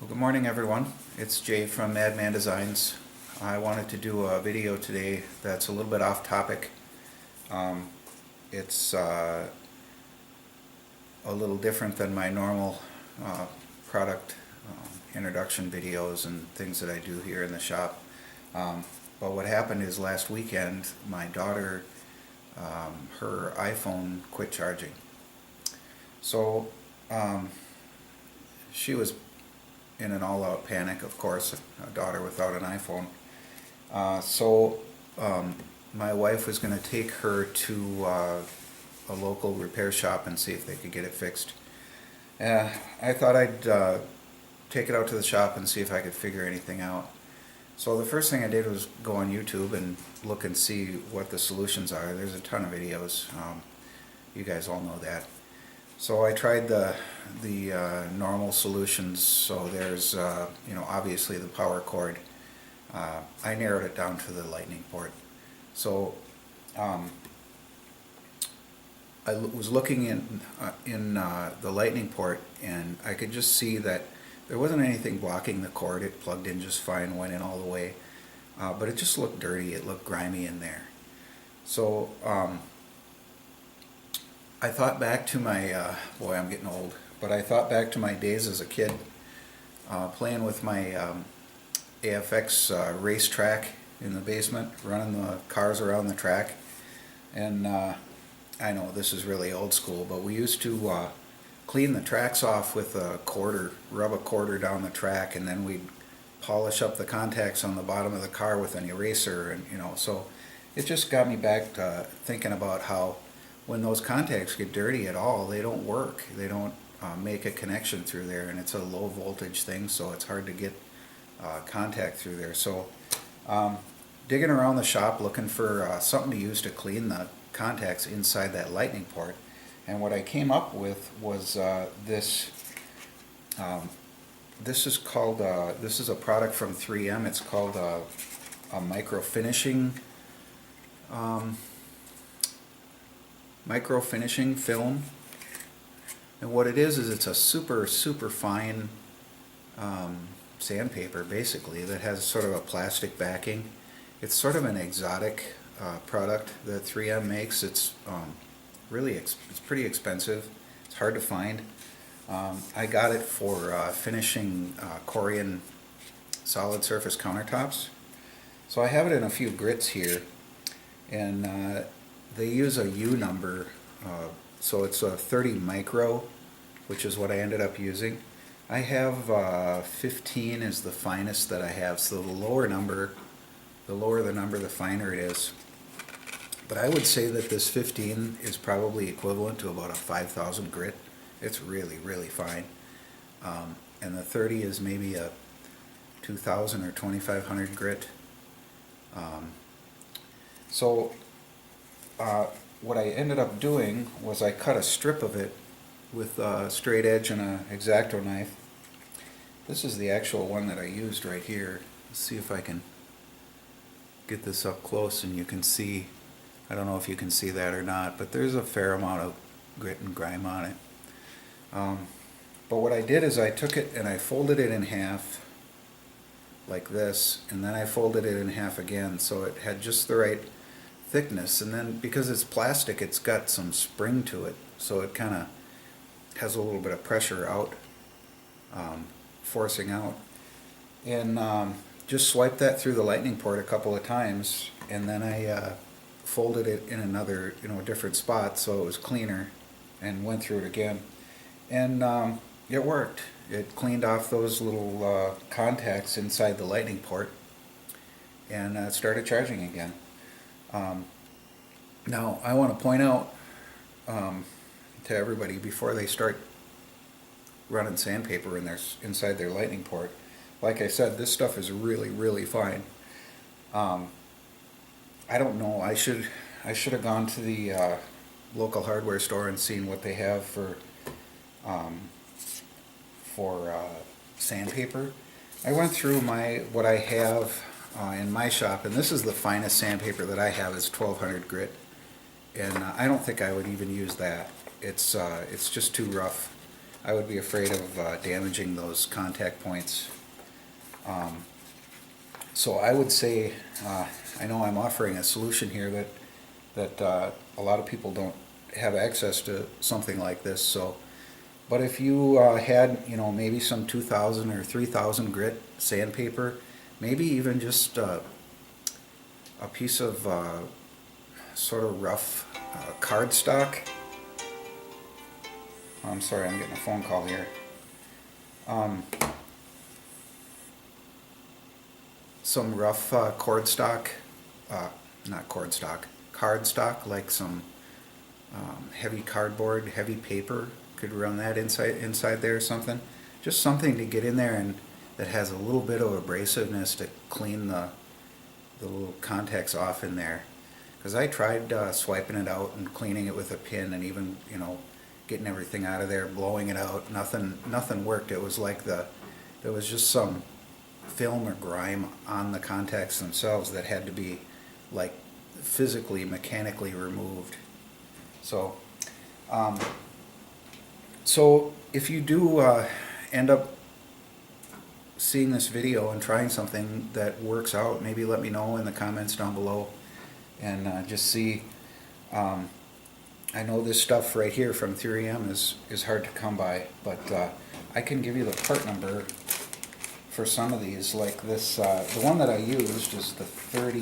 Well, good morning, everyone. It's Jay from Madman Designs. I wanted to do a video today that's a little bit off topic. Um, it's a little different than my normal product introduction videos and things that I do here in the shop. But what happened is last weekend, my daughter, her iPhone quit charging. So she was in an all-out panic, of course, a daughter without an iPhone. So my wife was going to take her to a local repair shop and see if they could get it fixed. I thought I'd take it out to the shop and see if I could figure anything out. So the first thing I did was go on YouTube and look and see what the solutions are. There's a ton of videos. You guys all know that. So I tried the normal solutions. So there's obviously the power cord. I narrowed it down to the lightning port. So I was looking in the lightning port, and I could just see that there wasn't anything blocking the cord. It plugged in just fine, went in all the way, but it just looked dirty. It looked grimy in there. So I thought back to my boy, I'm getting old, but I thought back to my days as a kid, playing with my AFX racetrack in the basement, running the cars around the track. And I know this is really old school, but we used to clean the tracks off with a quarter, rub a quarter down the track, and then we'd polish up the contacts on the bottom of the car with an eraser. And so it just got me back to thinking about how when those contacts get dirty at all, they don't work. They don't make a connection through there, and it's a low voltage thing, so it's hard to get contact through there. So digging around the shop looking for something to use to clean the contacts inside that lightning port, and what I came up with was this. This is called. This is a product from 3M. It's called a micro finishing film. And what it is it's a super fine sandpaper, basically, that has sort of a plastic backing. It's sort of an exotic product that 3M makes. It's it's pretty expensive. It's hard to find. I got it for finishing Korean solid surface countertops. So I have it in a few grits here, and they use a U number, so it's a 30 micro, which is what I ended up using. I have 15 is the finest that I have, so the lower the number, the finer it is. But I would say that this 15 is probably equivalent to about a 5,000 grit. It's really fine. And the 30 is maybe a 2,000 or 2,500 grit. So what I ended up doing was I cut a strip of it with a straight edge and an X-Acto knife. This is the actual one that I used right here. Let's see if I can get this up close and you can see. I don't know if you can see that or not, but there's a fair amount of grit and grime on it. But what I did is I took it and I folded it in half like this, and then I folded it in half again so it had just the right thickness. And then because it's plastic, it's got some spring to it, so it kind of has a little bit of pressure out, forcing out. And just swipe that through the lightning port a couple of times, and then I folded it in another, different spot so it was cleaner, and went through it again. And it worked. It cleaned off those little contacts inside the lightning port, and it started charging again. Now, I want to point out to everybody before they start running sandpaper inside their lightning port. Like I said, this stuff is really fine. I don't know. I should have gone to the local hardware store and seen what they have for sandpaper. I went through what I have in my shop, and this is the finest sandpaper that I have is 1200 grit, and I don't think I would even use that. It's just too rough. I would be afraid of damaging those contact points. So I would say, I know I'm offering a solution here that a lot of people don't have access to something like this. So, but if you had, maybe some 2,000 or 3,000 grit sandpaper, maybe even just a piece of sort of rough cardstock. I'm sorry, I'm getting a phone call here. Some rough cardstock, like some heavy cardboard, heavy paper. Could run that inside there or something. Just something to get in there and that has a little bit of abrasiveness to clean the little contacts off in there. Because I tried swiping it out and cleaning it with a pin, and even getting everything out of there, blowing it out. Nothing worked. It was like there was just some film or grime on the contacts themselves that had to be like physically, mechanically removed. So, if you do end up seeing this video and trying something that works out, maybe let me know in the comments down below, and just see. I know this stuff right here from 3M is hard to come by, but I can give you the part number for some of these. Like this, the one that I used is the 30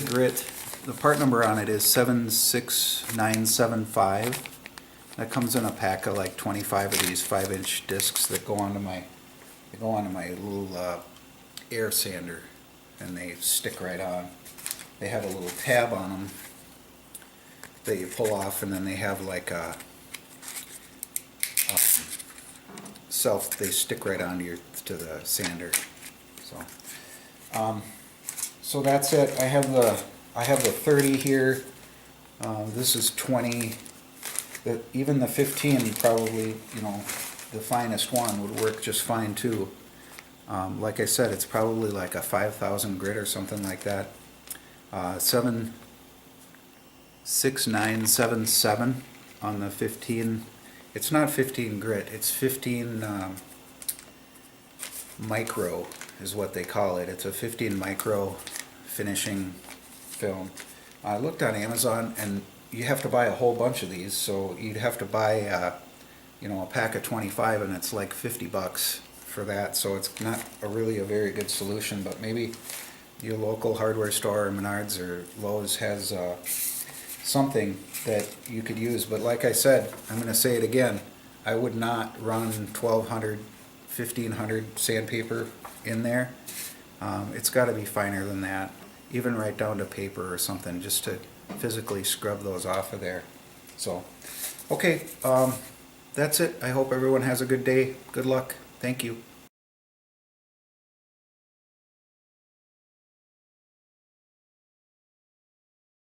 grit. The part number on it is 76975. That comes in a pack of like 25 of these 5-inch discs that go onto my little air sander, and they stick right on. They have a little tab on them that you pull off, and then they have like a they stick right onto to the sander. So that's it. I have the 30 here. This is 20. Even the 15 probably, the finest one would work just fine too. Like I said, it's probably like a 5,000 grit or something like that. 76977 on the 15. It's not 15 grit, it's 15 micro is what they call it. It's a 15 micro finishing film. I looked on Amazon, and you have to buy a whole bunch of these, so you'd have to buy a pack of 25, and it's like $50 for that. So it's not really a very good solution, but maybe your local hardware store or Menards or Lowe's has something that you could use. But like I said, I'm going to say it again, I would not run 1,200, 1,500 sandpaper in there. It's got to be finer than that, even right down to paper or something, just to physically scrub those off of there. So, okay, that's it. I hope everyone has a good day. Good luck. Thank you.